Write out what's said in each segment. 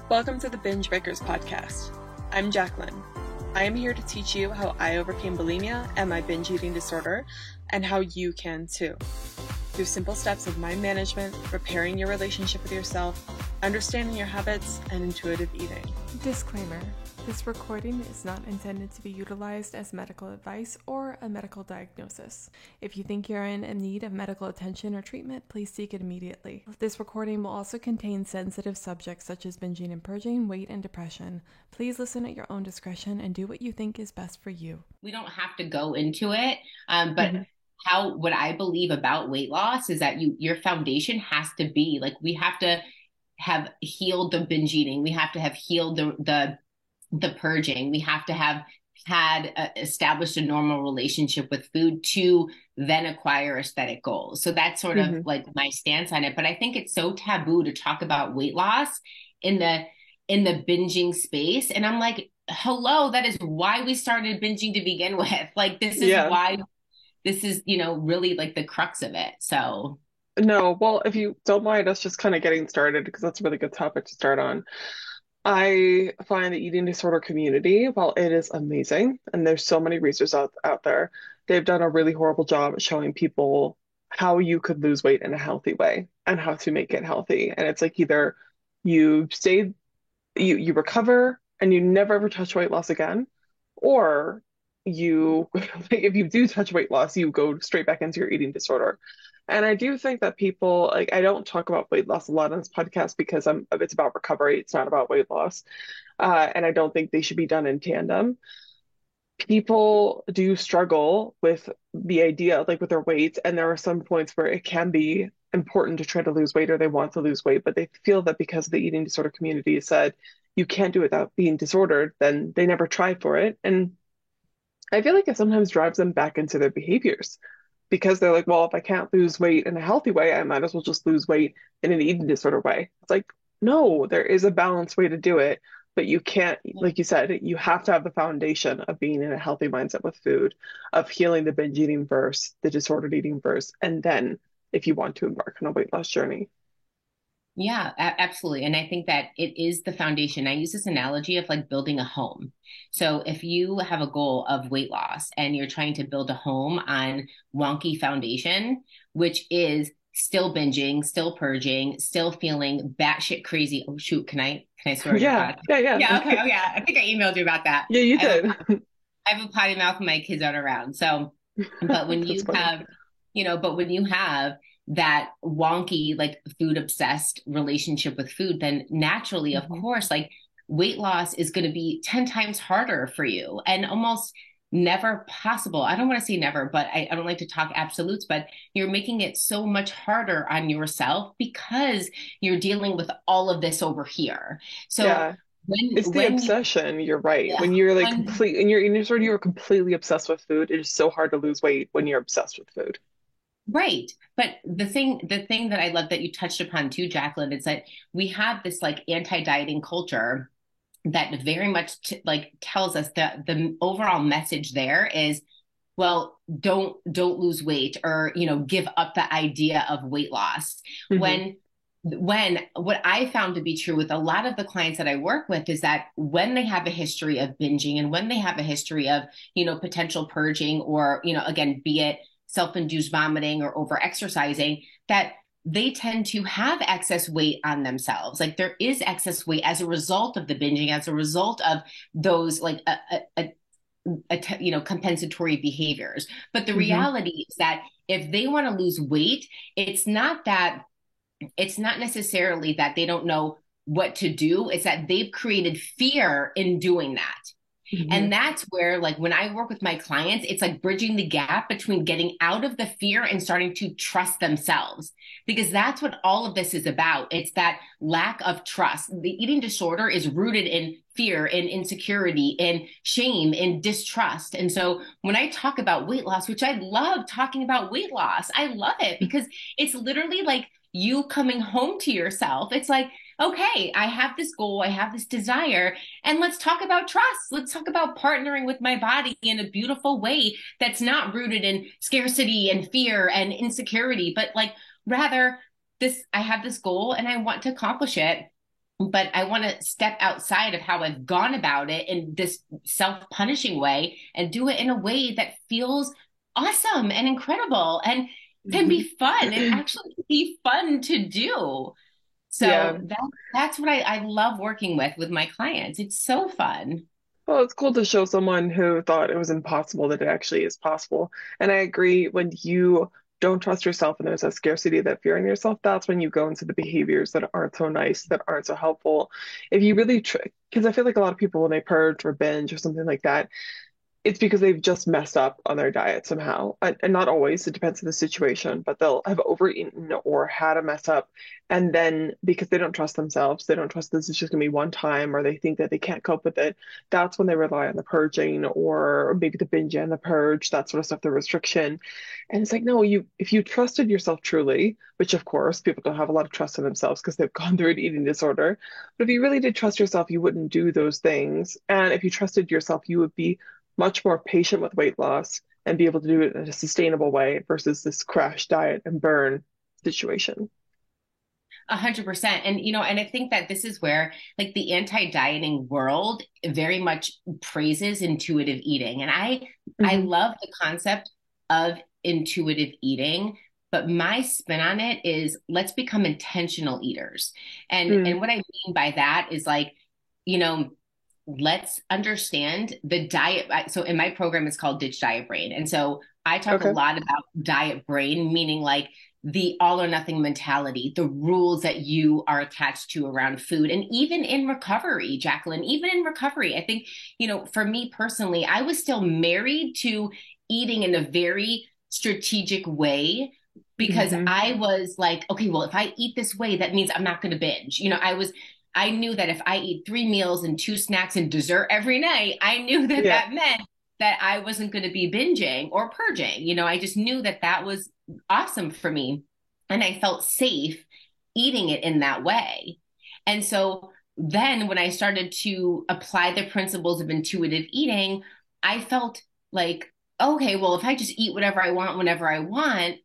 Welcome to the Binge Breakers podcast. I'm Jacqueline. I am here to teach you how I overcame bulimia and my binge eating disorder, and how you can too. Through simple steps of mind management, repairing your relationship with yourself, understanding your habits, and intuitive eating. Disclaimer. This recording is not intended to be utilized as medical advice or a medical diagnosis. If you think you're in need of medical attention or treatment, please seek it immediately. This recording will also contain sensitive subjects such as binging and purging, weight, and depression. Please listen at your own discretion and do what you think is best for you. We don't have to go into it, but what I believe about weight loss is that your foundation has to be like, we have to have healed the binge eating. We have to have healed the purging. We have to have had established a normal relationship with food to then acquire aesthetic goals. So that's sort of like my stance on it. But I think it's so taboo to talk about weight loss in the binging space. And I'm like, hello, that is why we started binging to begin with. Like, this is why this is, really like the crux of it. So no, well, if you don't mind us just kind of getting started, because that's a really good topic to start on. I find the eating disorder community, while it is amazing, and there's so many resources out there, they've done a really horrible job at showing people how you could lose weight in a healthy way and how to make it healthy. And it's like either you recover and you never ever touch weight loss again, or if you do touch weight loss, you go straight back into your eating disorder. And I do think that people, like, I don't talk about weight loss a lot on this podcast because it's about recovery. It's not about weight loss. And I don't think they should be done in tandem. People do struggle with the idea, like with their weight. And there are some points where it can be important to try to lose weight, or they want to lose weight, but they feel that because the eating disorder community said you can't do it without being disordered, then they never try for it. And I feel like it sometimes drives them back into their behaviors. Because they're like, well, if I can't lose weight in a healthy way, I might as well just lose weight in an eating disorder way. It's like, no, there is a balanced way to do it, but you can't, like you said, you have to have the foundation of being in a healthy mindset with food, of healing the binge eating first, the disordered eating first, and then if you want to embark on a weight loss journey. Yeah, absolutely. And I think that it is the foundation. I use this analogy of like building a home. So if you have a goal of weight loss and you're trying to build a home on wonky foundation, which is still binging, still purging, still feeling batshit crazy. Oh shoot, can I swear? Yeah. Yeah. Okay. Oh yeah. I think I emailed you about that. Yeah, you did. I have a potty mouth when my kids aren't around. So, but when you have, when you have that wonky, like food obsessed relationship with food, then naturally, of course, like weight loss is going to be 10 times harder for you and almost never possible. I don't want to say never, but I don't like to talk absolutes, but you're making it so much harder on yourself because you're dealing with all of this over here. So yeah. It's the obsession. You're right. Yeah. When you're like you're completely obsessed with food, it is so hard to lose weight when you're obsessed with food. Right. But the thing that I love that you touched upon too, Jacqueline, is that we have this like anti-dieting culture that very much tells us that the overall message there is, well, don't lose weight or, give up the idea of weight loss. When what I found to be true with a lot of the clients that I work with is that when they have a history of binging and when they have a history of, potential purging or, again, be it self-induced vomiting or over-exercising, that they tend to have excess weight on themselves. Like there is excess weight as a result of the binging, as a result of those like, compensatory behaviors. But the reality is that if they want to lose weight, it's not necessarily that they don't know what to do. It's that they've created fear in doing that. And that's where, like, when I work with my clients, it's like bridging the gap between getting out of the fear and starting to trust themselves, because that's what all of this is about. It's that lack of trust. The eating disorder is rooted in fear, in insecurity, in shame, in distrust. And so when I talk about weight loss, which I love talking about weight loss, I love it because it's literally like you coming home to yourself. It's like, okay, I have this goal, I have this desire, and let's talk about trust. Let's talk about partnering with my body in a beautiful way that's not rooted in scarcity and fear and insecurity, but like rather I have this goal and I want to accomplish it. but I want to step outside of how I've gone about it in this self-punishing way and do it in a way that feels awesome and incredible and can be fun and actually be fun to do. Yeah. So that's what I love working with my clients. It's so fun. Well, it's cool to show someone who thought it was impossible that it actually is possible. And I agree, when you don't trust yourself and there's a scarcity, that fear in yourself, that's when you go into the behaviors that aren't so nice, that aren't so helpful. If you really try, because I feel like a lot of people, when they purge or binge or something like that, it's because they've just messed up on their diet somehow. And not always, it depends on the situation, but they'll have overeaten or had a mess up. And then because they don't trust themselves, they don't trust this is just going to be one time, or they think that they can't cope with it, that's when they rely on the purging, or maybe the binge and the purge, that sort of stuff, the restriction. And it's like, no, if you trusted yourself truly, which of course people don't have a lot of trust in themselves because they've gone through an eating disorder, but if you really did trust yourself, you wouldn't do those things. And if you trusted yourself, you would be much more patient with weight loss and be able to do it in a sustainable way versus this crash diet and burn situation. 100%. And, and I think that this is where like the anti-dieting world very much praises intuitive eating. And I Mm-hmm. love the concept of intuitive eating, but my spin on it is let's become intentional eaters. And what I mean by that is like, you know, let's understand the diet. So in my program, it's called Ditch Diet Brain. And so I talk a Okay. lot about diet brain, meaning like the all or nothing mentality, the rules that you are attached to around food. And even in recovery, Jacqueline, even in recovery, I think, for me personally, I was still married to eating in a very strategic way because Mm-hmm. I was like, okay, well, if I eat this way, that means I'm not going to binge. I knew that if I eat 3 meals and 2 snacks and dessert every night, I knew that Yeah. that meant that I wasn't going to be binging or purging. I just knew that that was awesome for me. And I felt safe eating it in that way. And so then when I started to apply the principles of intuitive eating, I felt like, okay, well, if I just eat whatever I want, whenever I want,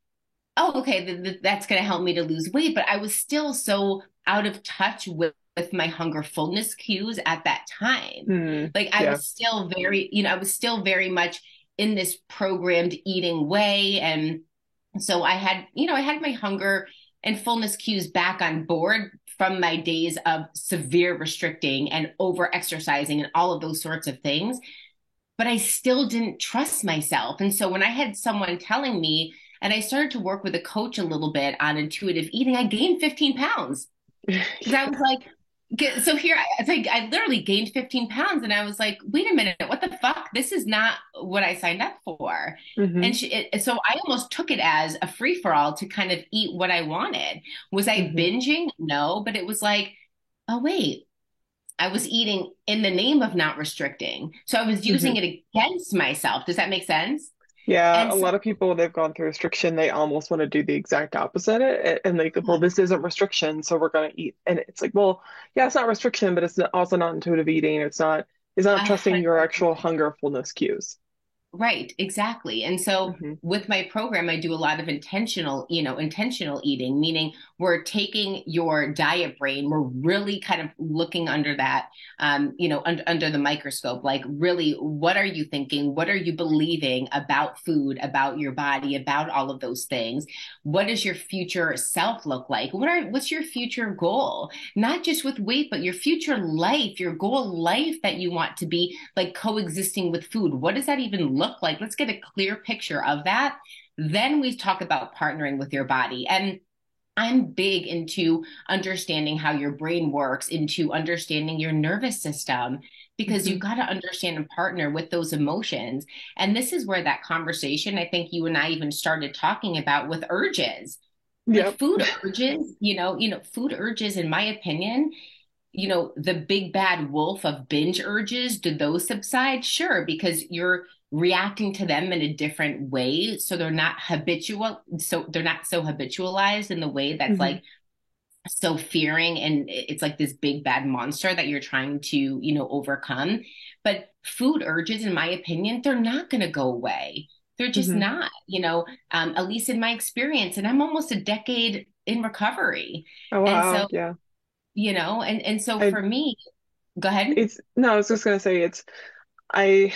oh, okay, that's going to help me to lose weight. But I was still so out of touch with my hunger fullness cues at that time. Mm. Like I Yeah. was still very, I was still very much in this programmed eating way. And so I had my hunger and fullness cues back on board from my days of severe restricting and over exercising and all of those sorts of things. But I still didn't trust myself. And so when I had someone telling me, and I started to work with a coach a little bit on intuitive eating, I gained 15 pounds because I was like, so here, it's like I literally gained 15 pounds, and I was like, wait a minute, what the fuck? This is not what I signed up for. Mm-hmm. So I almost took it as a free for all to kind of eat what I wanted. Was I Mm-hmm. binging? No, but it was like, oh, wait, I was eating in the name of not restricting. So I was Mm-hmm. using it against myself. Does that make sense? Yeah, And a so, lot of people, they've gone through restriction, they almost want to do the exact opposite, and like, well, this isn't restriction, so we're going to eat. And it's like, well, yeah, it's not restriction, but it's also not intuitive eating. It's not trusting your actual 100%. hunger fullness cues. Right, exactly. And so Mm-hmm. with my program, I do a lot of intentional eating, meaning we're taking your diet brain, we're really kind of looking under that, under the microscope, like really, what are you thinking? What are you believing about food, about your body, about all of those things? What does your future self look like? What's your future goal? Not just with weight, but your future life, your goal life that you want to be like coexisting with food. What does that even look like? Let's get a clear picture of that. Then we talk about partnering with your body. And I'm big into understanding how your brain works, into understanding your nervous system, because Mm-hmm. you've got to understand and partner with those emotions. And this is where that conversation, I think you and I even started talking about with urges, like Yep. food urges, food urges, in my opinion, the big bad wolf of binge urges, do those subside? Sure, because you're reacting to them in a different way. So they're not so habitualized in the way that's Mm-hmm. like so fearing, and it's like this big bad monster that you're trying to, overcome. But food urges, in my opinion, they're not going to go away. They're just Mm-hmm. not, at least in my experience. And I'm almost a decade in recovery. Oh, And wow. so Yeah. And so I for me, go ahead. it's no, I was just gonna say I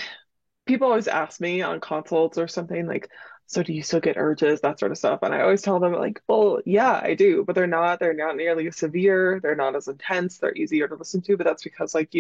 people always ask me on consults or something like, so do you still get urges, that sort of stuff? And I always tell them like, well, yeah, I do, but they're not nearly as severe, they're not as intense, they're easier to listen to, but that's because like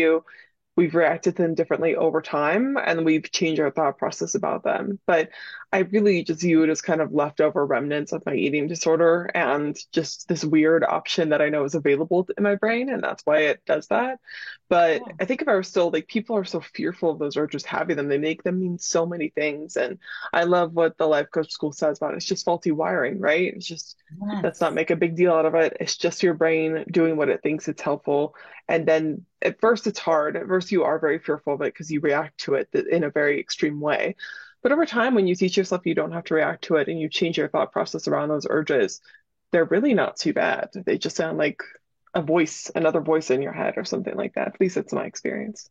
we've reacted to them differently over time and we've changed our thought process about them. But I really just view it as kind of leftover remnants of my eating disorder and just this weird option that I know is available in my brain. And that's why it does that. But Oh, I think if I were still like, people are so fearful of those urges having them, they make them mean so many things. And I love what the life coach school says about it. It's just faulty wiring, right? It's just, let's not yes. make a big deal out of it. It's just your brain doing what it thinks it's helpful. And then at first it's hard. At first you are very fearful of it because you react to it in a very extreme way. But over time, when you teach yourself you don't have to react to it and you change your thought process around those urges, they're really not too bad. They just sound like a voice, another voice in your head or something like that. At least it's my experience.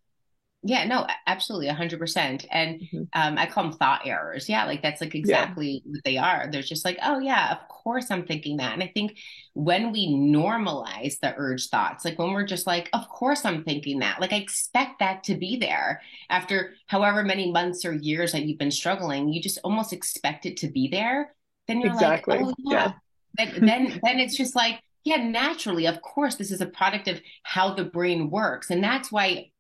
Yeah, no, absolutely, 100%. And Hmm. I call them thought errors. Yeah, like that's like Yeah, exactly what they are. They're just like, oh yeah, of course I'm thinking that. And I think when we normalize the urge thoughts, like when we're just like, of course I'm thinking that, like I expect that to be there after however many months or years that you've been struggling, you just almost expect it to be there. Then you're like, exactly. oh yeah. Yeah. Then it's just like, yeah, naturally, of course, this is a product of how the brain works. And that's why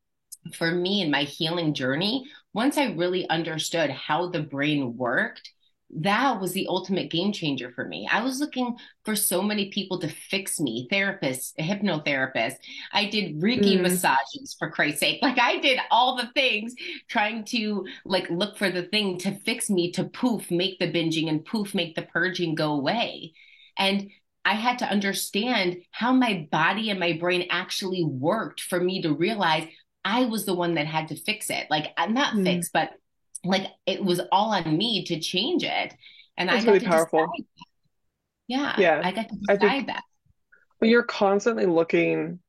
for me in my healing journey, once I really understood how the brain worked, that was the ultimate game changer for me. I was looking for so many people to fix me, therapists, hypnotherapists. I did Reiki Mm, massages for Christ's sake. Like I did all the things trying to like look for the thing to fix me to poof, make the binging and poof, make the purging go away. And I had to understand how my body and my brain actually worked for me to realize I was the one that had to fix it. Like, I'm not mm. fix, but like it was all on me to change it. And I That's got really to decide, powerful. yeah, Yeah. I got to I think decide that. when you're constantly looking,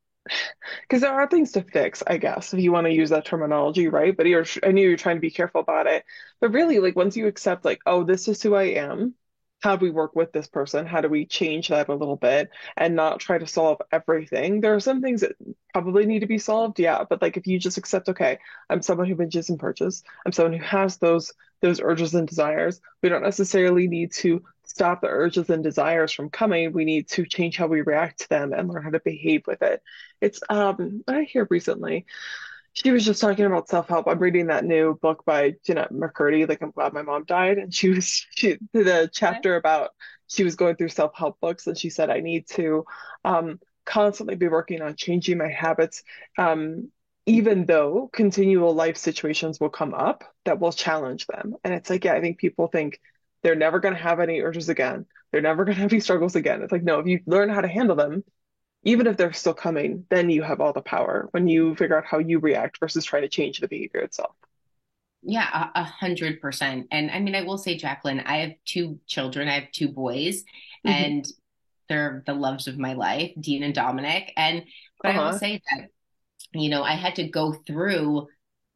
because there are things to fix, I guess, if you want to use that terminology, right? But I knew you're trying to be careful about it. But really, like once you accept, like, oh, this is who I am, how do we work with this person? How do we change that a little bit and not try to solve everything? There are some things that probably need to be solved, yeah. But like if you just accept, okay, I'm someone who binges and purges, I'm someone who has those urges and desires. We don't necessarily need to stop the urges and desires from coming. We need to change how we react to them and learn how to behave with it. It's what I hear recently. She was just talking about self-help. I'm reading that new book by Jeanette McCurdy, like I'm glad my mom died. And she did a Okay. chapter about she was going through self-help books and she said I need to constantly be working on changing my habits. Even though continual life situations will come up that will challenge them. And it's like, yeah, I think people think they're never going to have any urges again. They're never going to have any struggles again. It's like, no, if you learn how to handle them, even if they're still coming, then you have all the power when you figure out how you react versus trying to change the behavior itself. Yeah, 100%. And I mean, I will say, Jacqueline, I have two children. I have two boys, Hmm. and they're the loves of my life, Dean and Dominic. But I will Uh-huh. say that, I had to go through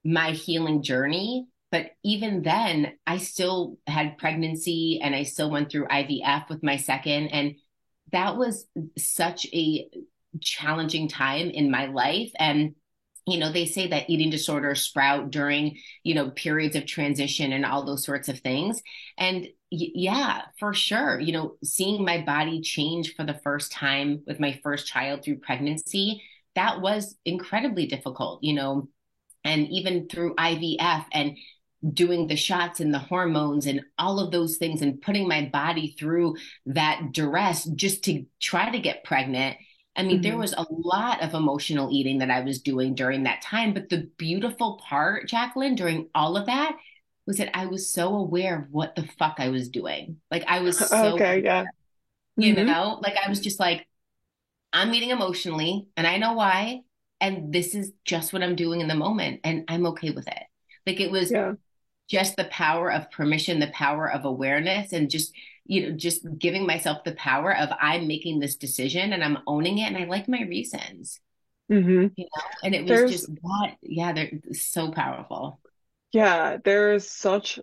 my healing journey. But even then, I still had pregnancy and I still went through IVF with my second. And that was such a challenging time in my life. And, they say that eating disorders sprout during, periods of transition and all those sorts of things. And yeah, for sure, seeing my body change for the first time with my first child through pregnancy, that was incredibly difficult, and even through IVF and doing the shots and the hormones and all of those things and putting my body through that duress just to try to get pregnant. I mean, there Hmm. was a lot of emotional eating that I was doing during that time. But the beautiful part, Jacqueline, during all of that was that I was so aware of what the fuck I was doing. Like, I was so, Okay, yeah. Hmm. like, I was just like, I'm eating emotionally and I know why. And this is just what I'm doing in the moment. And I'm okay with it. Like, it was Yeah. just the power of permission, the power of awareness, and just giving myself the power of I'm making this decision and I'm owning it and I like my reasons, Hmm. and it was There's just that, yeah, they're so powerful. Yeah, there is such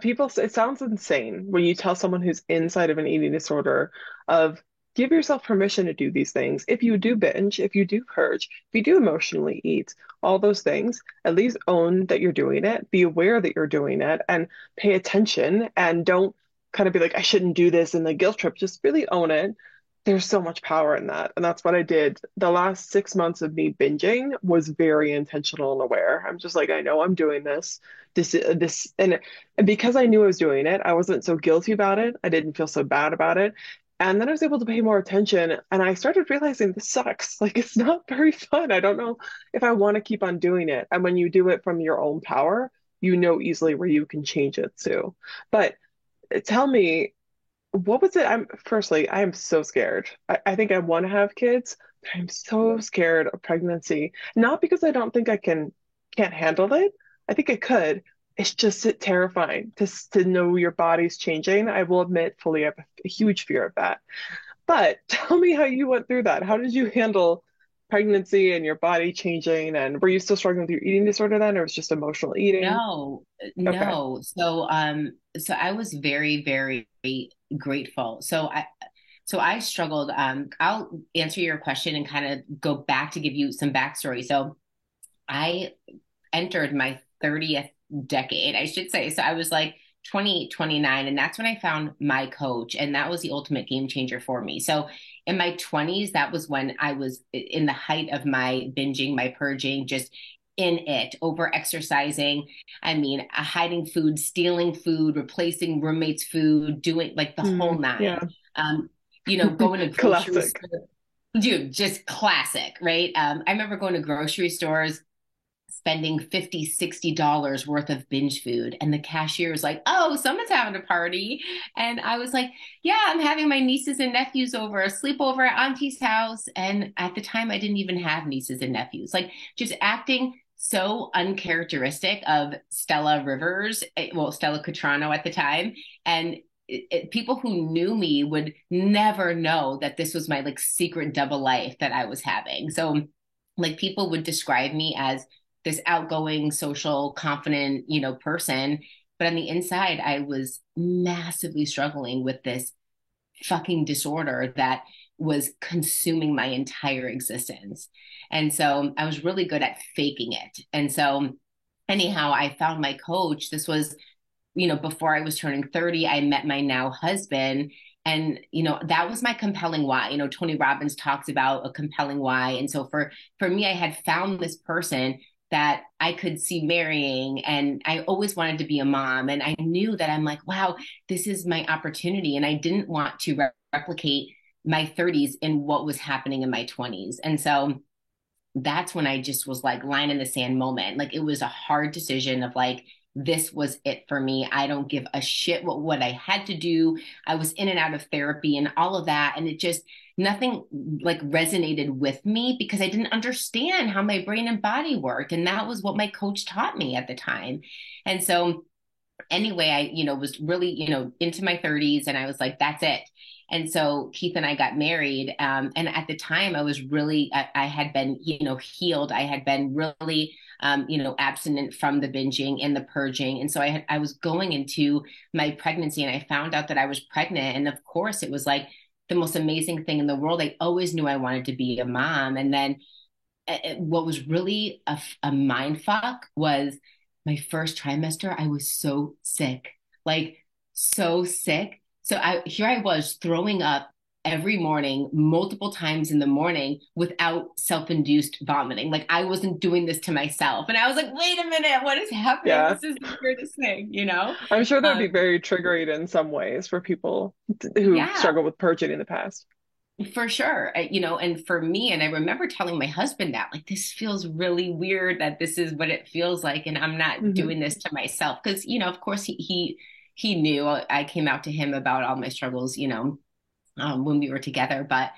people. It sounds insane when you tell someone who's inside of an eating disorder of give yourself permission to do these things. If you do binge, if you do purge, if you do emotionally eat, all those things, at least own that you're doing it, be aware that you're doing it, and pay attention, and don't kind of be like, I shouldn't do this and the guilt trip. Just really own it. There's so much power in that. And that's what I did. The last 6 months of me binging was very intentional and aware. I'm just like, I know I'm doing this. And because I knew I was doing it, I wasn't so guilty about it. I didn't feel so bad about it. And then I was able to pay more attention, and I started realizing this sucks. Like, it's not very fun. I don't know if I want to keep on doing it. And when you do it from your own power, you know easily where you can change it too. But tell me, what was it? I am so scared. I think I want to have kids, but I'm so scared of pregnancy. Not because I don't think can't handle it. I think I could. It's just terrifying to know your body's changing. I will admit fully I have a huge fear of that. But tell me how you went through that. How did you handle pregnancy and your body changing? And were you still struggling with your eating disorder then, or was it just emotional eating? No, Okay. no. So I was very, very grateful. So I struggled. I'll answer your question and kind of go back to give you some backstory. So I entered my 30th decade, I should say. So I was like 28, 29, and that's when I found my coach. And that was the ultimate game changer for me. So in my 20s, that was when I was in the height of my binging, my purging, just in it, over exercising. I mean, hiding food, stealing food, replacing roommates' food, doing like the whole nine. Yeah. Going to grocery Classic. stores. Dude, just classic, right? I remember going to grocery stores, spending $50, $60 worth of binge food. And the cashier was like, oh, someone's having a party. And I was like, yeah, I'm having my nieces and nephews over, a sleepover at Auntie's house. And at the time, I didn't even have nieces and nephews, like just acting so uncharacteristic of Stella Rivers, well, Stella Cutrano at the time. And people who knew me would never know that this was my like secret double life that I was having. So like people would describe me as this outgoing, social, confident, person. But on the inside, I was massively struggling with this fucking disorder that was consuming my entire existence. And so I was really good at faking it. And so anyhow, I found my coach. This was, before I was turning 30, I met my now husband. And, that was my compelling why. Tony Robbins talks about a compelling why. And so for me, I had found this person that I could see marrying, and I always wanted to be a mom. And I knew that I'm like, wow, this is my opportunity. And I didn't want to replicate my 30s in what was happening in my 20s. And so that's when I just was like line in the sand moment. Like it was a hard decision of like, this was it for me. I don't give a shit what I had to do. I was in and out of therapy and all of that. And it just, nothing like resonated with me because I didn't understand how my brain and body worked. And that was what my coach taught me at the time. And so anyway, I, was really, into my 30s, and I was like, that's it. And so Keith and I got married. And at the time I was really, I had been, healed. I had been really, abstinent from the binging and the purging. And so I was going into my pregnancy, and I found out that I was pregnant. And of course it was like the most amazing thing in the world. I always knew I wanted to be a mom. And then what was really a mind fuck was my first trimester. I was so sick, like so sick. So here I was throwing up every morning, multiple times in the morning without self-induced vomiting. Like I wasn't doing this to myself. And I was like, wait a minute, what is happening? Yeah. This is the weirdest thing. I'm sure that'd Um, be very triggering in some ways for people who yeah, struggle with purging in the past. for sure. And for me, and I remember telling my husband that, like, this feels really weird that this is what it feels like. And I'm not Hmm. doing this to myself. Cause, of course he knew. I came out to him about all my struggles, when we were together. But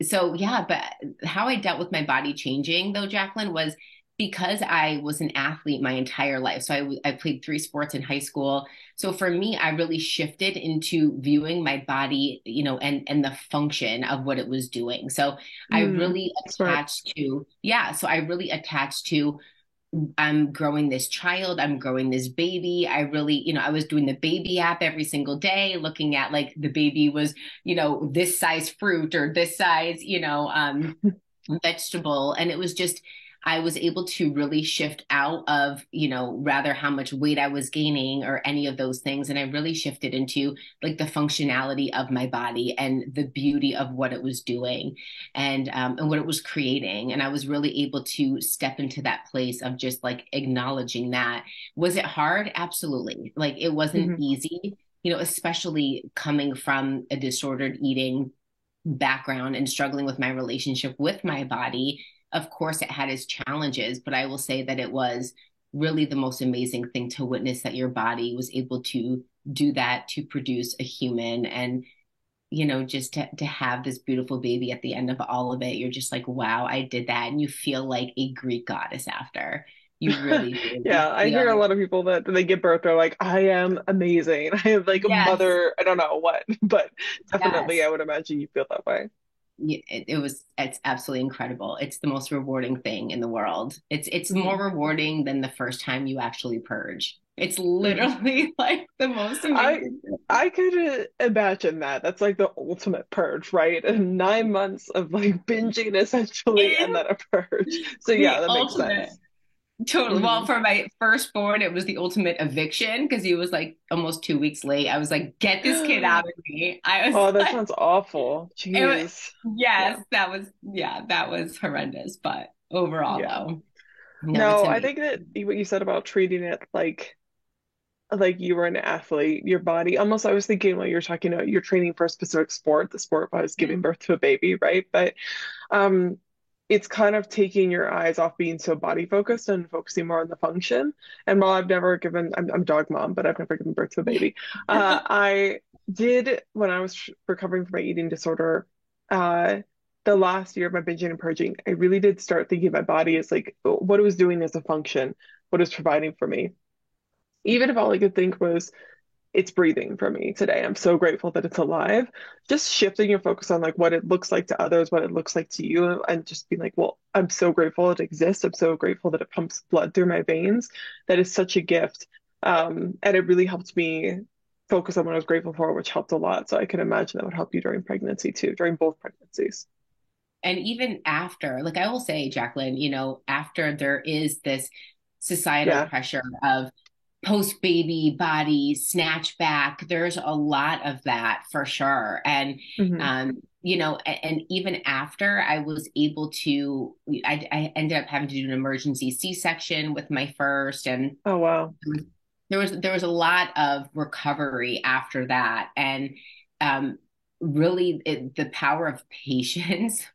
so, yeah, but how I dealt with my body changing though, Jacqueline, was because I was an athlete my entire life. So I played three sports in high school. So for me, I really shifted into viewing my body, and the function of what it was doing. So I Mm, really smart. attached to, yeah. So I really attached to I'm growing this child, I'm growing this baby. I really, I was doing the baby app every single day, looking at like the baby was, this size fruit or this size, vegetable. And it was just, I was able to really shift out of, rather how much weight I was gaining or any of those things. And I really shifted into like the functionality of my body and the beauty of what it was doing and what it was creating. And I was really able to step into that place of just like acknowledging that. Was it hard? Absolutely. Like it wasn't easy, especially coming from a disordered eating background and struggling with my relationship with my body. Of course, it had its challenges, but I will say that it was really the most amazing thing to witness that your body was able to do that to produce a human and just to have this beautiful baby at the end of all of it. You're just like, wow, I did that. And you feel like a Greek goddess after. You really do. Yeah, I hear a lot of people that when they give birth, they're like, I am amazing. I have like a Yes, mother, I don't know what, but definitely yes. I would imagine you feel that way. It's absolutely incredible. It's the most rewarding thing in the world. It's more Mhm. rewarding than the first time you actually purge. It's Mhm. literally like the most I amazing thing. I could imagine that. That's like the ultimate purge, right? And 9 months of like binging essentially, It and is then a purge. So yeah, the that makes ultimate. sense. Totally. Well, Hmm. for my firstborn, it was the ultimate eviction because he was like almost 2 weeks late. I was like, get this kid out of me. I was Oh, that like, sounds awful. it was, Jeez. yes, Yeah. that was horrendous. But overall, Yeah. though, no, it's No, I amazing. think that what you said about treating it like you were an athlete, your body almost I was thinking while you're talking about you're training for a specific sport, the sport was Yeah. giving birth to a baby, right? But um it's kind of taking your eyes off being so body focused and focusing more on the function. And while I've never given, I'm dog mom, but I've never given birth to a baby. I did when I was recovering from my eating disorder, uh, the last year of my binging and purging, I really did start thinking my body is like what it was doing as a function, what it was providing for me. Even if all I could think was it's breathing for me today. I'm so grateful that it's alive. Just shifting your focus on like what it looks like to others, what it looks like to you, and just being like, well, I'm so grateful it exists. I'm so grateful that it pumps blood through my veins. That is such a gift. And it really helped me focus on what I was grateful for, which helped a lot. So I can imagine that would help you during pregnancy too, during both pregnancies. And even after, like I will say, Jacqueline, after there is this societal Yeah. pressure of post baby body snatch back, there's a lot of that for sure. And, Hmm. and even after I was able to, I ended up having to do an emergency C-section with my first, and Oh, wow. there was a lot of recovery after that, and um, really the power of patience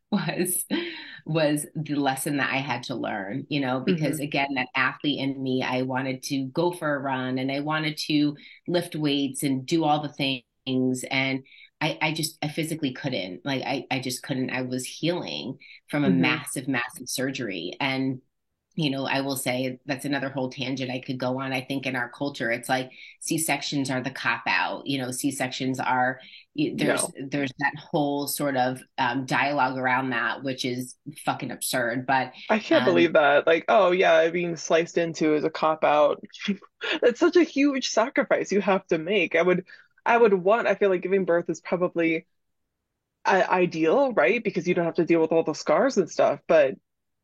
was the lesson that I had to learn. Because Hmm. again, that athlete in me, I wanted to go for a run and I wanted to lift weights and do all the things, and I physically couldn't. Like I just couldn't. I was healing from a Hmm. massive surgery, and I will say that's another whole tangent I could go on. I think in our culture, it's like C-sections are the cop out. C-sections are there's No. there's that whole sort of dialogue around that, which is fucking absurd. But I can't um, believe that. Like, oh yeah, being sliced into is a cop out. It's such a huge sacrifice you have to make. I feel like giving birth is probably ideal, right? Because you don't have to deal with all the scars and stuff. But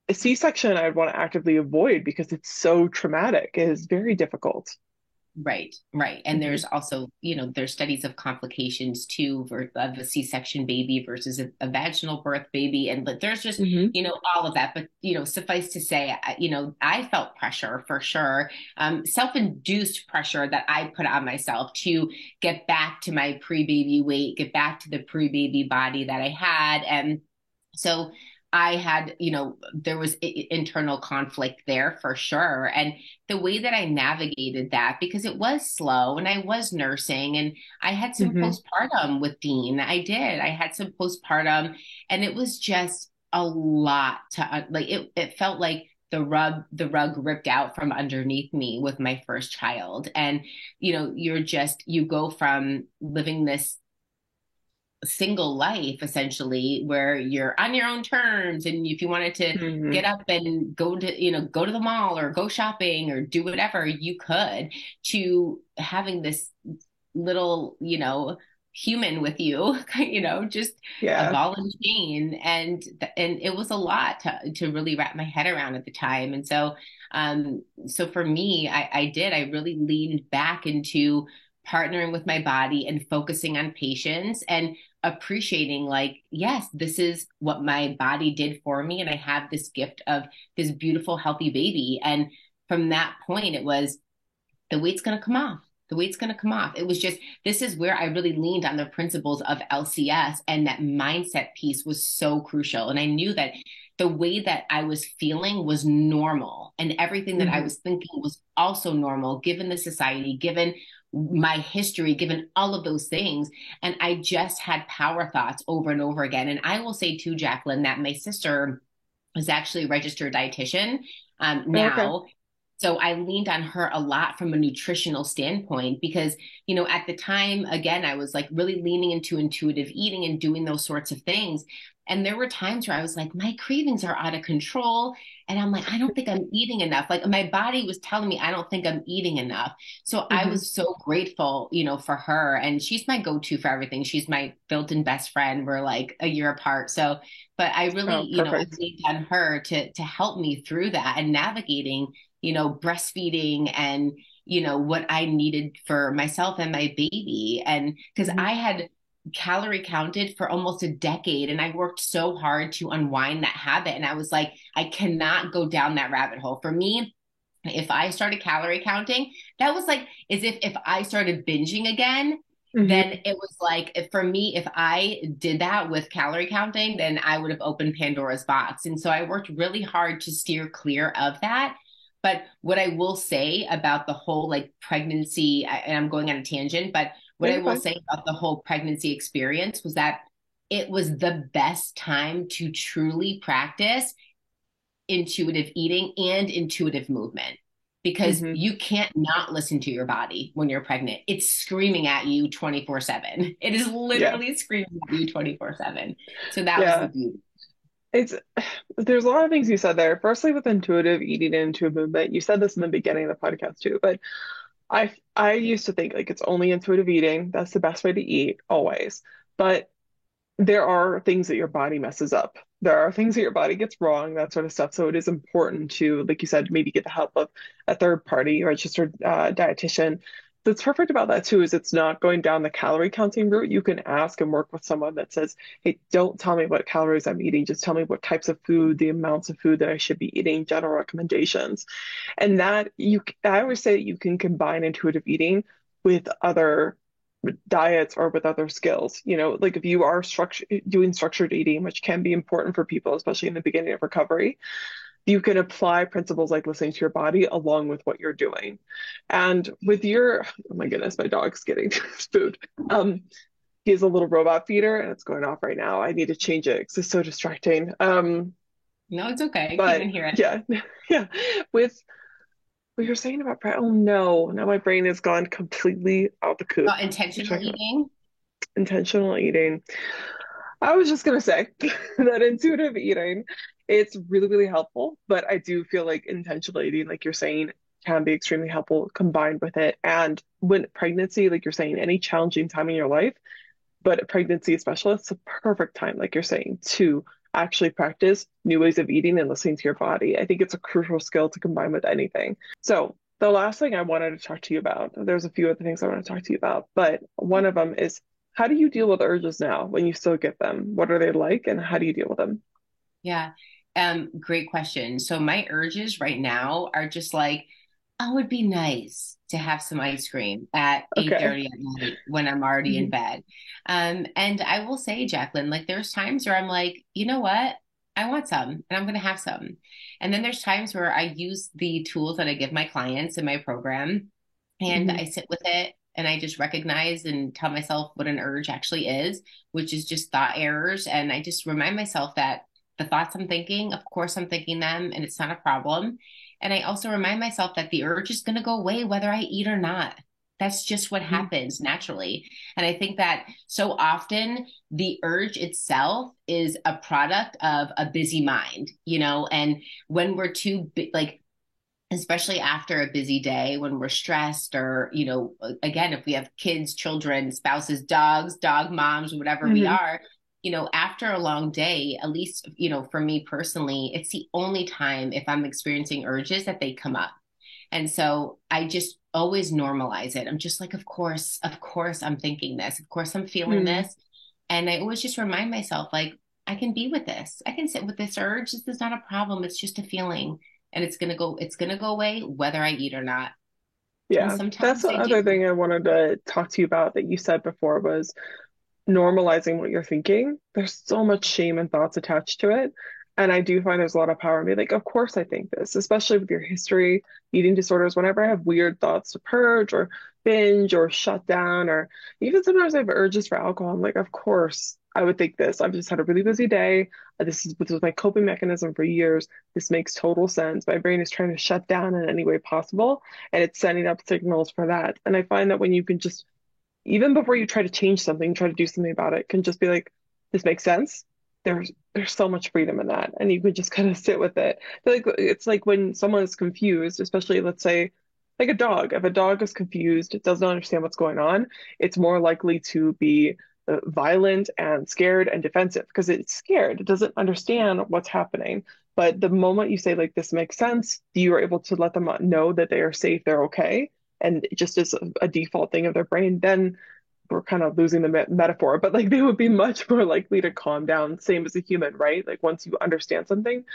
a C-section I'd want to actively avoid because it's so traumatic. It is very difficult. Right, right. And Hmm. there's also, there's studies of complications too of a C-section baby versus a vaginal birth baby. And but there's just, Hmm. all of that. But, suffice to say, I felt pressure for sure, self-induced pressure that I put on myself to get back to my pre-baby weight, get back to the pre-baby body that I had. And so I had, there was internal conflict there for sure. And the way that I navigated that, because it was slow and I was nursing and I had some Hmm. postpartum with Dean. I did. I had some postpartum, and it was just a lot to like it felt like the rug ripped out from underneath me with my first child. And you go from living this single life essentially where you're on your own terms, and if you wanted to Hmm. get up and go to go to the mall or go shopping or do whatever you could, to having this little human with you, just a Yeah. ball and chain. And it was a lot to really wrap my head around at the time. And so for me, I really leaned back into partnering with my body and focusing on patience and appreciating, like, yes, this is what my body did for me, and I have this gift of this beautiful healthy baby. And from that point, it was, the weight's going to come off. The weight's going to come off. It was just, this is where I really leaned on the principles of LCS, and that mindset piece was so crucial. And I knew that the way that I was feeling was normal, and everything that I Hmm. was thinking was also normal, given the society, given my history, given all of those things. And I just had power thoughts over and over again. And I will say too, Jacqueline, that my sister is actually a registered dietitian Okay. now. So I leaned on her a lot from a nutritional standpoint because, at the time, again, I was like really leaning into intuitive eating and doing those sorts of things. And there were times where I was like, my cravings are out of control. And I'm like, I don't think I'm eating enough. Like, my body was telling me, I don't think I'm eating enough. So I Hmm. was so grateful, for her. And she's my go-to for everything. She's my built-in best friend. We're like a year apart. So, but I really, Oh, I perfect. leaned on her to help me through that and navigating, breastfeeding and, what I needed for myself and my baby. And because Hmm. I had calorie counted for almost a decade, and I worked so hard to unwind that habit. And I was like, I cannot go down that rabbit hole. For me, if I started calorie counting, that was like as if I started binging again. Then Hmm. it was like, for me, if I did that with calorie counting, then I would have opened Pandora's box. And so I worked really hard to steer clear of that. But what I will say about the whole like pregnancy, and I'm going on a tangent, but what Yeah, I you're will fine. say about the whole pregnancy experience was that it was the best time to truly practice intuitive eating and intuitive movement, because Hmm. you can't not listen to your body when you're pregnant. It's screaming at you 24/7. It is Yeah. literally screaming at you 24/7. So that was the Yeah. beauty. It's there's a lot of things you said there. Firstly, with intuitive eating and intuitive movement, you said this in the beginning of the podcast too, but I used to think like it's only intuitive eating. That's the best way to eat always. But there are things that your body messes up. There are things that your body gets wrong, that sort of stuff. So it is important to, like you said, maybe get the help of a third party or just a dietitian. That's perfect about that too, is it's not going down the calorie counting route. You can ask and work with someone that says, hey, don't tell me what calories I'm eating. Just tell me what types of food, the amounts of food that I should be eating, general recommendations. And I always say that you can combine intuitive eating with other diets or with other skills. Like if you are doing structured eating, which can be important for people, especially in the beginning of recovery, you can apply principles like listening to your body along with what you're doing. And with oh my goodness, my dog's getting food. He has a little robot feeder and it's going off right now. I need to change it because it's so distracting. No, it's okay. Can't But even hear it. yeah, yeah. With what you're saying about oh no, now my brain has gone completely out the coop. You're Intentional talking about eating. intentional eating. I was just gonna say that intuitive eating, it's really, really helpful, but I do feel like intentional eating, like you're saying, can be extremely helpful combined with it. And when pregnancy, like you're saying, any challenging time in your life, but a pregnancy specialist, it's a perfect time, like you're saying, to actually practice new ways of eating and listening to your body. I think it's a crucial skill to combine with anything. So the last thing I wanted to talk to you about, there's a few other things I want to talk to you about, but one of them is how do you deal with urges now when you still get them? What are they like and how do you deal with them? Yeah. Great question. So my urges right now are just like, oh, it would be nice to have some ice cream at Okay. 8:30 at night when I'm already in Mhm. bed. And I will say, Jacqueline, like there's times where I'm like, you know what? I want some and I'm going to have some. And then there's times where I use the tools that I give my clients in my program, and Mhm. I sit with it and I just recognize and tell myself what an urge actually is, which is just thought errors. And I just remind myself that the thoughts I'm thinking, of course, I'm thinking them and it's not a problem. And I also remind myself that the urge is going to go away whether I eat or not. That's just what Mhm. happens naturally. And I think that so often the urge itself is a product of a busy mind, and when we're too like, especially after a busy day, when we're stressed, or, again, if we have kids, children, spouses, dogs, dog moms, whatever we Mhm. are, after a long day, at least, for me personally, it's the only time if I'm experiencing urges that they come up. And so I just always normalize it. I'm just like, of course I'm thinking this. Of course I'm feeling Mhm. this. And I always just remind myself, like, I can be with this. I can sit with this urge. This is not a problem. It's just a feeling. And it's gonna go away whether I eat or not. And Yeah, that's sometimes the I other do. thing I wanted to talk to you about that you said before was normalizing what you're thinking. There's so much shame and thoughts attached to it. And I do find there's a lot of power in me. Like, of course I think this, especially with your history, eating disorders. Whenever I have weird thoughts to purge or binge or shut down, or even sometimes I have urges for alcohol, I'm like, of course I would think this. I've just had a really busy day. This was my coping mechanism for years. This makes total sense. My brain is trying to shut down in any way possible, and it's sending up signals for that. And I find that when you can just even before you try to change something, try to do something about it, can just be like, this makes sense. There's so much freedom in that. And you could just kind of sit with it. I feel like it's like when someone is confused, especially let's say like a dog. If a dog is confused, it doesn't understand what's going on, it's more likely to be violent and scared and defensive because it's scared. It doesn't understand what's happening. But the moment you say like this makes sense, you are able to let them know that they are safe, they're okay, and it just is a default thing of their brain, then we're kind of losing the metaphor, but like they would be much more likely to calm down, same as a human, right? Like once you understand something,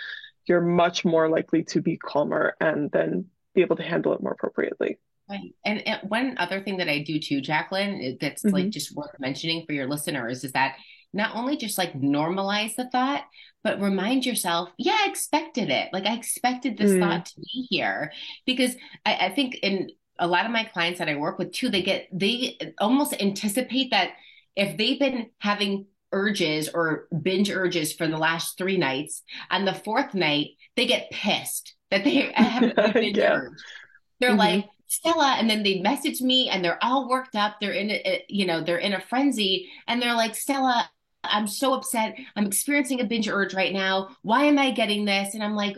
you're much more likely to be calmer and then be able to handle it more appropriately. Right. And one other thing that I do too, Jacqueline, that's like Hmm. just worth mentioning for your listeners is that not only just like normalize the thought, but remind yourself, yeah, I expected it. Like I expected this Mm. thought to be here. Because I think in a lot of my clients that I work with too, they almost anticipate that if they've been having urges or binge urges for the last 3 nights, on the fourth night, they get pissed that they have the binge Yeah. urge. They're Hmm. like, Stella, and then they message me and they're all worked up. They're in a frenzy and they're like, Stella, I'm so upset. I'm experiencing a binge urge right now. Why am I getting this? And I'm like,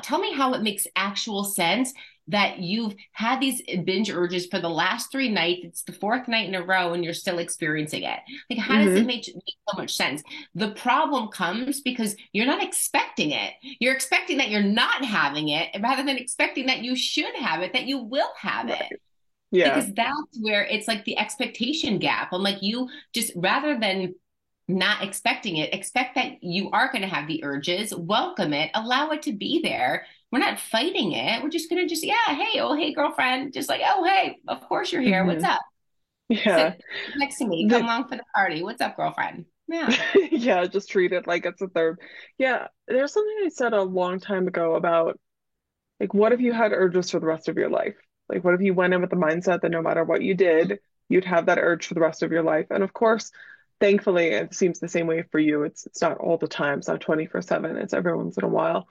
tell me how it makes actual sense that you've had these binge urges for the last 3 nights. It's the fourth night in a row and you're still experiencing it. Like, how does it Hmm. make so much sense? The problem comes because you're not expecting it. You're expecting that you're not having it rather than expecting that you should have it, that you will have it. Right. Yeah. Because that's where it's like the expectation gap. I'm like, you just rather than not expecting it, expect that you are going to have the urges, welcome it, allow it to be there. We're not fighting it. We're just going to just, yeah, hey, oh, hey, girlfriend. Just like, oh, hey, of course you're here. What's Hmm. up? Yeah. Sit next to me. Come The along for the party. What's up, girlfriend? Yeah. yeah, just treat it like it's a third. Yeah, there's something I said a long time ago about like, what if you had urges for the rest of your life? Like, what if you went in with the mindset that no matter what you did, you'd have that urge for the rest of your life? And of course, thankfully, it seems the same way for you. It's not all the time. It's not 24/7. It's every once in a while.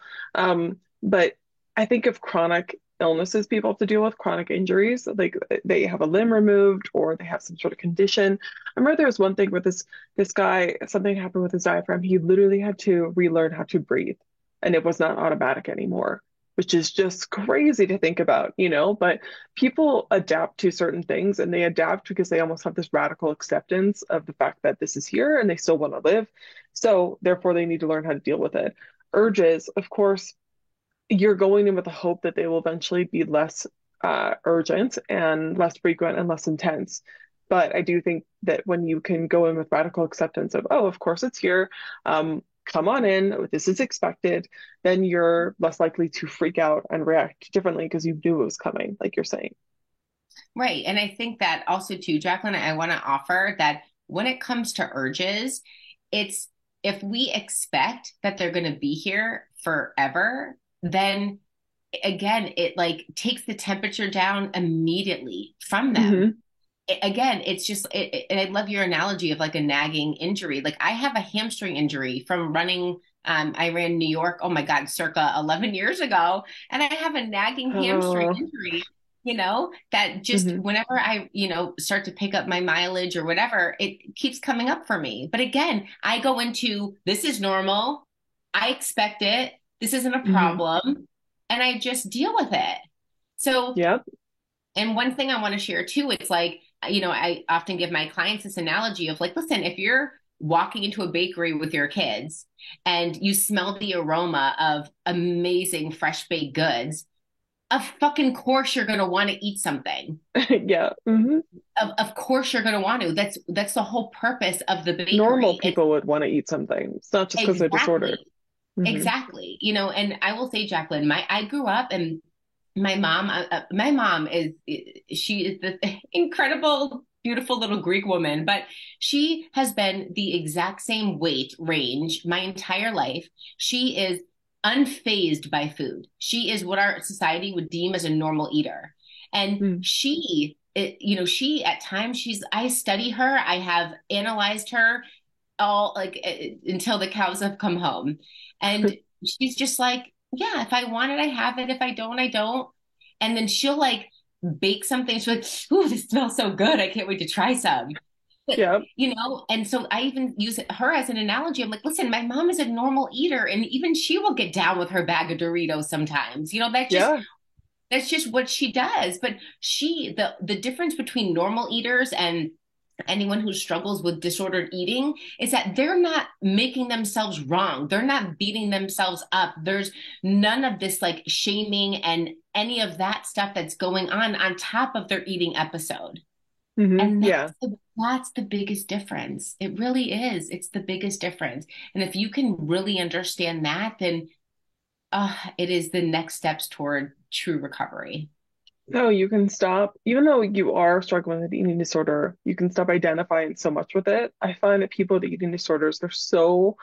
But I think of chronic illnesses people have to deal with, chronic injuries, like they have a limb removed or they have some sort of condition. I remember there was one thing with this guy, something happened with his diaphragm. He literally had to relearn how to breathe, and it was not automatic anymore, which is just crazy to think about, But people adapt to certain things and they adapt because they almost have this radical acceptance of the fact that this is here and they still want to live. So therefore, they need to learn how to deal with it. Urges, of course, you're going in with the hope that they will eventually be less urgent and less frequent and less intense. But I do think that when you can go in with radical acceptance of, oh, of course it's here, come on in, this is expected, then you're less likely to freak out and react differently because you knew it was coming, like you're saying. Right. And I think that also too, Jacqueline, I want to offer that when it comes to urges, it's if we expect that they're going to be here forever, then again, it like takes the temperature down immediately from them. Hmm. Again, it's just, and I love your analogy of like a nagging injury. Like I have a hamstring injury from running. I ran New York, oh my God, circa 11 years ago. And I have a nagging hamstring Oh, injury that just whenever I, start to pick up my mileage or whatever, it keeps coming up for me. But again, I go into, this is normal. I expect it. This isn't a problem. And I just deal with it. So, Yep. and one thing I want to share too, it's like, I often give my clients this analogy of like, listen, if you're walking into a bakery with your kids and you smell the aroma of amazing fresh baked goods, of fucking course you're going to want to eat something. Yeah. Of course you're going to want to. That's the whole purpose of the bakery. Normal people would want to eat something. It's not just because they're disordered. Exactly. And I will say, Jacqueline, I grew up and my mom she is this incredible, beautiful little Greek woman, but she has been the exact same weight range my entire life. She is unfazed by food. She is what our society would deem as a normal eater. And she at times I study her. I have analyzed her all like until the cows have come home. And she's just like, yeah, if I want it, I have it. If I don't, I don't. And then she'll like bake something. She's like, ooh, this smells so good. I can't wait to try some. Yeah. And so I even use her as an analogy. I'm like, listen, my mom is a normal eater and even she will get down with her bag of Doritos sometimes, that's just what she does. But the difference between normal eaters and anyone who struggles with disordered eating is that they're not making themselves wrong. They're not beating themselves up. There's none of this like shaming and any of that stuff that's going on top of their eating episode. And that's the biggest difference. It really is. It's the biggest difference. And if you can really understand that, then it is the next steps toward true recovery. No, you can stop, even though you are struggling with eating disorder, you can stop identifying so much with it. I find that people with eating disorders, they're so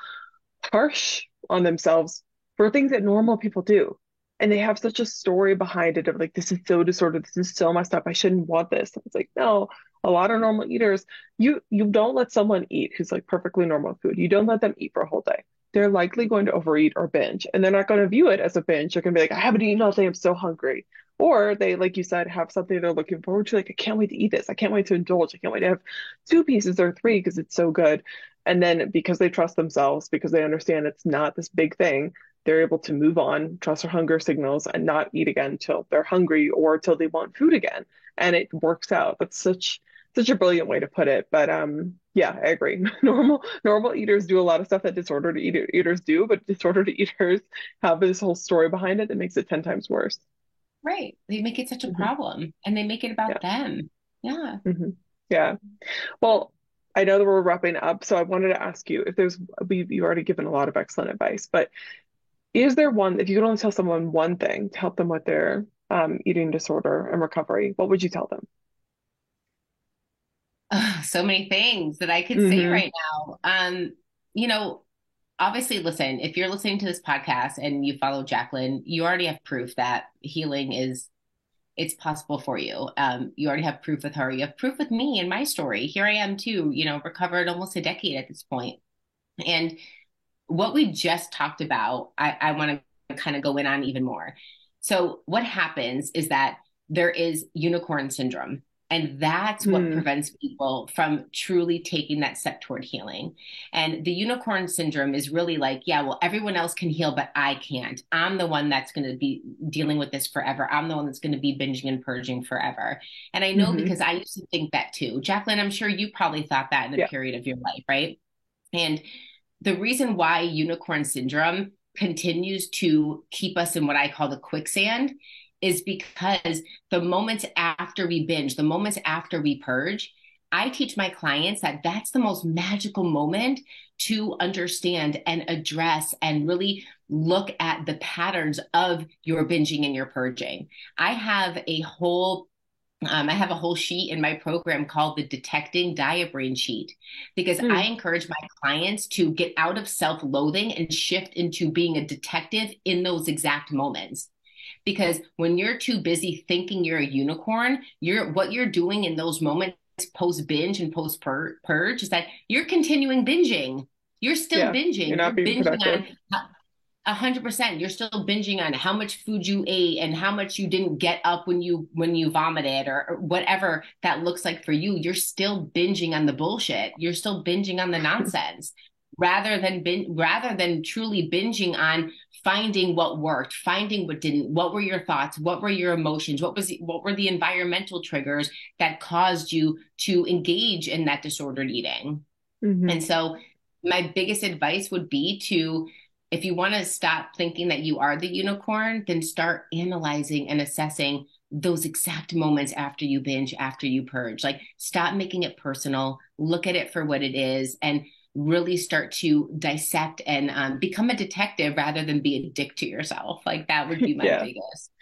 harsh on themselves for things that normal people do. And they have such a story behind it of like, this is so disordered, this is so messed up, I shouldn't want this. It's like, no, a lot of normal eaters, you don't let someone eat who's like perfectly normal food. You don't let them eat for a whole day. They're likely going to overeat or binge, and they're not going to view it as a binge. They're going to be like, I haven't eaten all day, I'm so hungry. Or they, like you said, have something they're looking forward to. Like, I can't wait to eat this. I can't wait to indulge. I can't wait to have 2 pieces or 3 because it's so good. And then because they trust themselves, because they understand it's not this big thing, they're able to move on, trust their hunger signals, and not eat again until they're hungry or till they want food again. And it works out. That's such a brilliant way to put it. But yeah, I agree. Normal eaters do a lot of stuff that disordered eaters do, but disordered eaters have this whole story behind it that makes it 10 times worse. Right. They make it such a problem and they make it about them. Yeah. Yeah. Well, I know that we're wrapping up, so I wanted to ask you if you've already given a lot of excellent advice, but is there if you could only tell someone one thing to help them with their eating disorder and recovery, what would you tell them? So many things that I could say right now. Obviously, listen, if you're listening to this podcast and you follow Jacqueline, you already have proof that healing it's possible for you. You already have proof with her. You have proof with me and my story. Here I am too, recovered almost a decade at this point. And what we just talked about, I want to kind of go in on even more. So what happens is that there is unicorn syndrome. And that's what prevents people from truly taking that step toward healing. And the unicorn syndrome is really like, yeah, well, everyone else can heal, but I can't. I'm the one that's going to be dealing with this forever. I'm the one that's going to be binging and purging forever. And I know because I used to think that too. Jacqueline, I'm sure you probably thought that in a period of your life, right? And the reason why unicorn syndrome continues to keep us in what I call the quicksand is because the moments after we binge, the moments after we purge, I teach my clients that that's the most magical moment to understand and address and really look at the patterns of your binging and your purging. I have a whole sheet in my program called the Detecting Diet Brain Sheet, because I encourage my clients to get out of self-loathing and shift into being a detective in those exact moments. Because when you're too busy thinking you're a unicorn, what you're doing in those moments post binge and post purge is that you're continuing binging. You're still binging. You're not being productive. 100%. You're still binging on how much food you ate and how much you didn't get up when you vomited, or whatever that looks like for you. You're still binging on the bullshit. You're still binging on the nonsense, rather than truly binging on finding what worked, finding what didn't. What were your thoughts? What were your emotions? What were the environmental triggers that caused you to engage in that disordered eating? Mm-hmm. And so my biggest advice would be to, if you want to stop thinking that you are the unicorn, then start analyzing and assessing those exact moments after you binge, after you purge. Like, stop making it personal, look at it for what it is, and really start to dissect and become a detective rather than be a dick to yourself. Like, that would be my Yeah. biggest.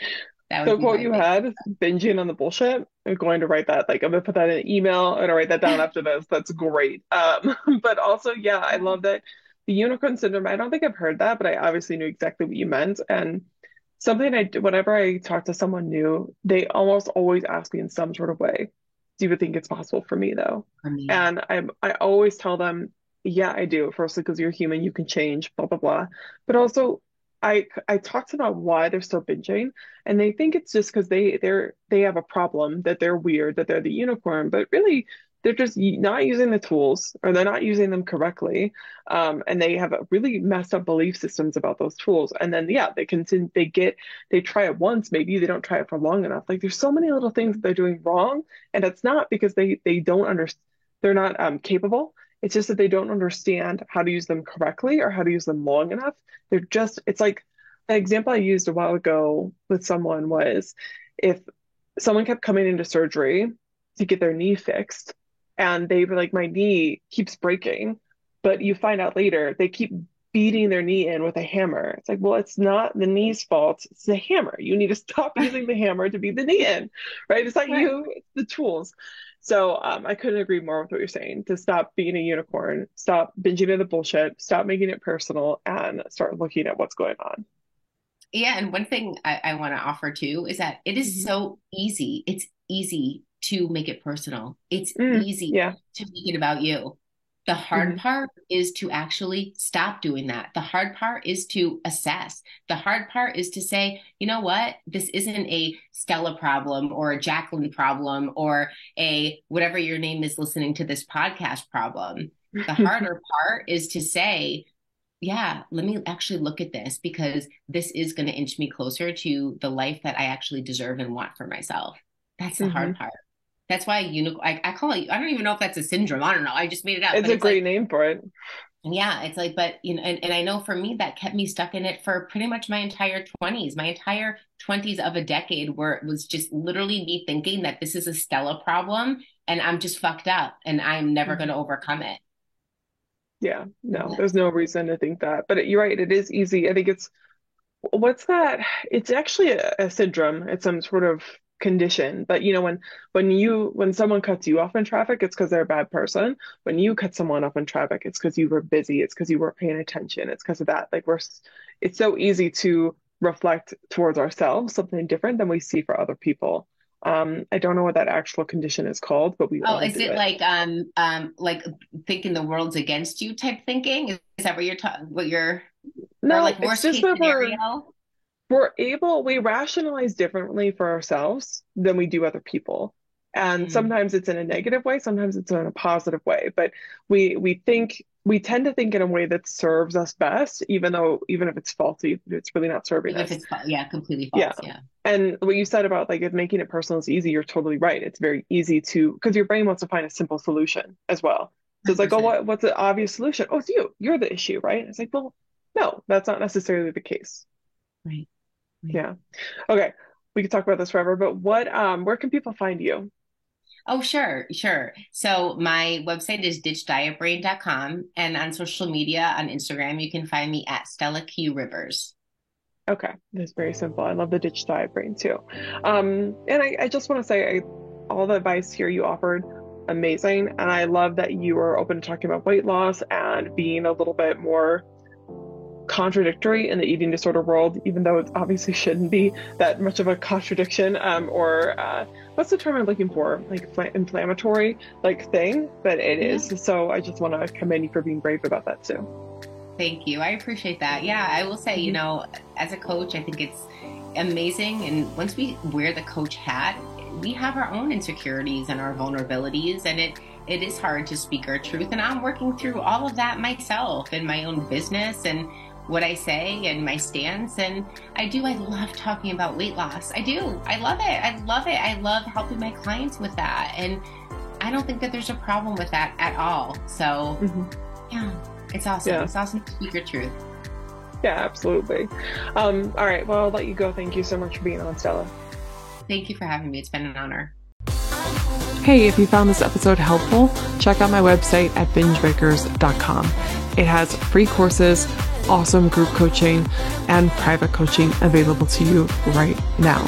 That So would be quote my you biggest. had, binging on the bullshit. I'm going to write that. Like, I'm gonna put that in an email. I'm gonna write that down after this. That's great. But also, yeah, I love that the unicorn syndrome. I don't think I've heard that, but I obviously knew exactly what you meant. And something I do whenever I talk to someone new, they almost always ask me in some sort of way, "Do you think it's possible for me, though?" For me. And I always tell them, "Yeah, I do. Firstly, because you're human, you can change, blah blah blah." But also, I talk to them about why they're still binging, and they think it's just because they have a problem, that they're weird, that they're the unicorn, but really they're just not using the tools, or they're not using them correctly, and they have a really messed up belief systems about those tools. And then yeah, they continue, they try it once, maybe they don't try it for long enough. Like, there's so many little things that they're doing wrong, and it's not because they don't understand, they're not capable. It's just that they don't understand how to use them correctly or how to use them long enough. They're just, it's like the example I used a while ago with someone was, if someone kept coming into surgery to get their knee fixed, and they were like, my knee keeps breaking, but you find out later they keep beating their knee in with a hammer. It's like, well, it's not the knee's fault, it's the hammer. You need to stop using the hammer to beat the knee in, right? It's not Right. you, it's the tools. So I couldn't agree more with what you're saying, to stop being a unicorn, stop binging into the bullshit, stop making it personal, and start looking at what's going on. Yeah, and one thing I want to offer too is that it is Mhm. so easy. It's easy to make it personal. It's easy Yeah. to make it about you. The hard Hmm. part is to actually stop doing that. The hard part is to assess. The hard part is to say, you know what? This isn't a Stella problem or a Jacqueline problem or a whatever your name is listening to this podcast problem. The harder part is to say, yeah, let me actually look at this, because this is going to inch me closer to the life that I actually deserve and want for myself. That's the Hmm. hard part. That's why I call it, I don't even know if that's a syndrome. I don't know. I just made it up. It's But a it's like, great name for it. yeah, it's like, but and I know for me that kept me stuck in it for pretty much my entire 20s. My entire 20s of a decade, where it was just literally me thinking that this is a Stella problem and I'm just fucked up and I'm never going Mhm. to overcome it. Yeah, no, there's no reason to think that. But you're right, it is easy. I think it's, what's that? It's actually a syndrome. It's some sort of condition. But when someone cuts you off in traffic, it's because they're a bad person. When you cut someone off in traffic, it's because you were busy. It's because you weren't paying attention. It's because of that. Like, it's so easy to reflect towards ourselves something different than we see for other people. I don't know what that actual condition is called, but we Oh, all is do it it. like thinking the world's against you type thinking? Is that what you're talking what you're or No, like it's worst just case that scenario? we rationalize differently for ourselves than we do other people. And Mm, sometimes it's in a negative way, sometimes it's in a positive way. But we tend to think in a way that serves us best, even if it's faulty, it's really not serving even if us. it's yeah, completely Yeah. false. Yeah. And what you said about like if making it personal is easy, you're totally right. It's very easy to, because your brain wants to find a simple solution as well. So it's like, oh, 100%. what's the obvious solution? Oh, it's you. You're the issue, right? It's like, well, no, that's not necessarily the case. Right. Right. Yeah. Okay, we could talk about this forever, but where can people find you? Oh, sure, sure. So my website is ditchdietbrain.com, and on social media on Instagram, you can find me at Stella Q Rivers. Okay, that's very simple. I love the ditch diet brain too. And I just want to say, all the advice here you offered, amazing. And I love that you are open to talking about weight loss and being a little bit more contradictory in the eating disorder world, even though it obviously shouldn't be that much of a contradiction, or what's the term I'm looking for? Like inflammatory like thing, but it Yeah. is. So I just want to commend you for being brave about that too. Thank you. I appreciate that. Yeah, I will say, you know, as a coach, I think it's amazing. And once we wear the coach hat, we have our own insecurities and our vulnerabilities, and it is hard to speak our truth. And I'm working through all of that myself in my own business and what I say and my stance. And I love talking about weight loss. I do. I love it. I love helping my clients with that. And I don't think that there's a problem with that at all. So yeah, it's awesome. Yeah. It's awesome to speak your truth. Yeah, absolutely. All right. Well, I'll let you go. Thank you so much for being on, Stella. Thank you for having me. It's been an honor. Hey, if you found this episode helpful, check out my website at bingebreakers.com. It has free courses, awesome group coaching, and private coaching available to you right now.